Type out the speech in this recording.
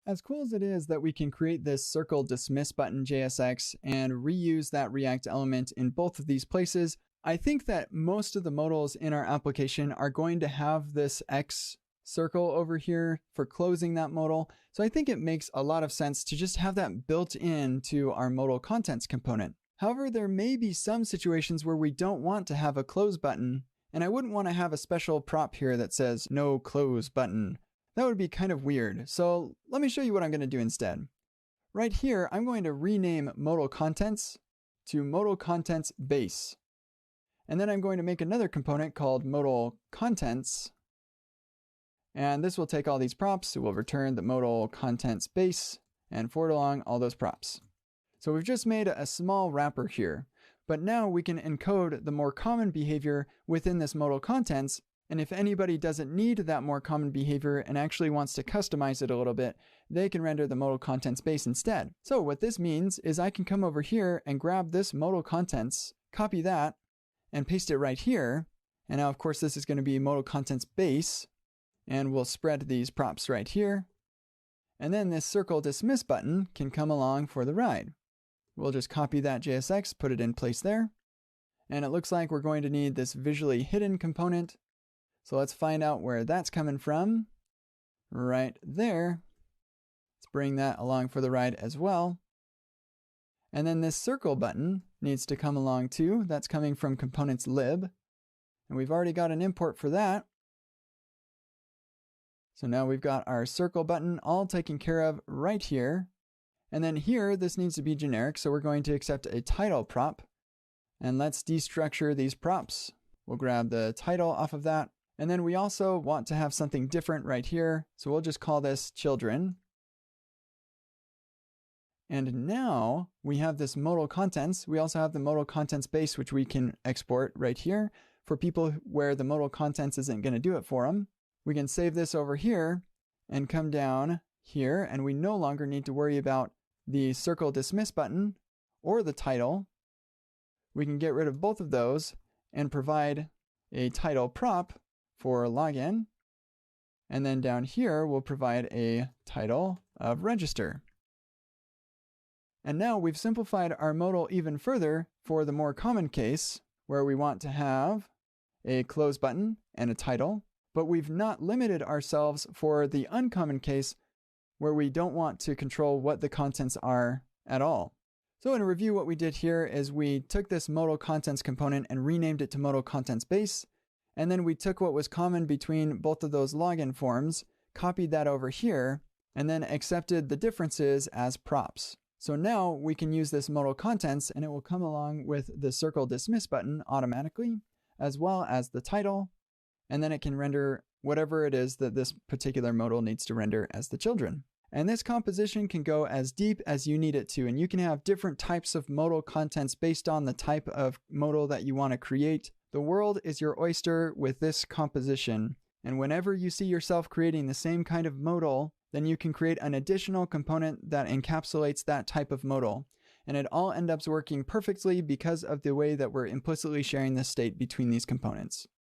As cool as it is that we can create this circle dismiss button JSX and reuse that React element in both of these places, I think that most of the modals in our application are going to have this X circle over here for closing that modal. So I think it makes a lot of sense to just have that built into our modal contents component. However, there may be some situations where we don't want to have a close button, and I wouldn't want to have a special prop here that says no close button. That would be kind of weird. So let me show you what I'm going to do instead. Right here, I'm going to rename modal contents to modal contents base. And then I'm going to make another component called modal contents. And this will take all these props. It will return the modal contents base and forward along all those props. So we've just made a small wrapper here. But now we can encode the more common behavior within this modal contents. And if anybody doesn't need that more common behavior and actually wants to customize it a little bit, they can render the modal contents base instead. So what this means is I can come over here and grab this modal contents, copy that, and paste it right here. And now, of course, this is going to be modal contents base. And we'll spread these props right here. And then this circle dismiss button can come along for the ride. We'll just copy that JSX, put it in place there. And it looks like we're going to need this visually hidden component. So let's find out where that's coming from. Right there. Let's bring that along for the ride as well. And then this circle button needs to come along too. That's coming from components lib. And we've already got an import for that. So now we've got our circle button all taken care of right here. And then here, this needs to be generic. So we're going to accept a title prop. And let's destructure these props. We'll grab the title off of that. And then we also want to have something different right here. So we'll just call this children. And now we have this modal contents. We also have the modal contents base, which we can export right here for people where the modal contents isn't going to do it for them. We can save this over here and come down here, and we no longer need to worry about the circle dismiss button or the title. We can get rid of both of those and provide a title prop for login. And then down here, we'll provide a title of register. And now we've simplified our modal even further for the more common case where we want to have a close button and a title, but we've not limited ourselves for the uncommon case where we don't want to control what the contents are at all. So in review, what we did here is we took this modal contents component and renamed it to modal contents base. And then we took what was common between both of those login forms, copied that over here, and then accepted the differences as props. So now we can use this modal contents and it will come along with the circle dismiss button automatically, as well as the title. And then it can render whatever it is that this particular modal needs to render as the children. And this composition can go as deep as you need it to. And you can have different types of modal contents based on the type of modal that you want to create. The world is your oyster with this composition. And whenever you see yourself creating the same kind of modal, then you can create an additional component that encapsulates that type of modal. And it all ends up working perfectly because of the way that we're implicitly sharing the state between these components.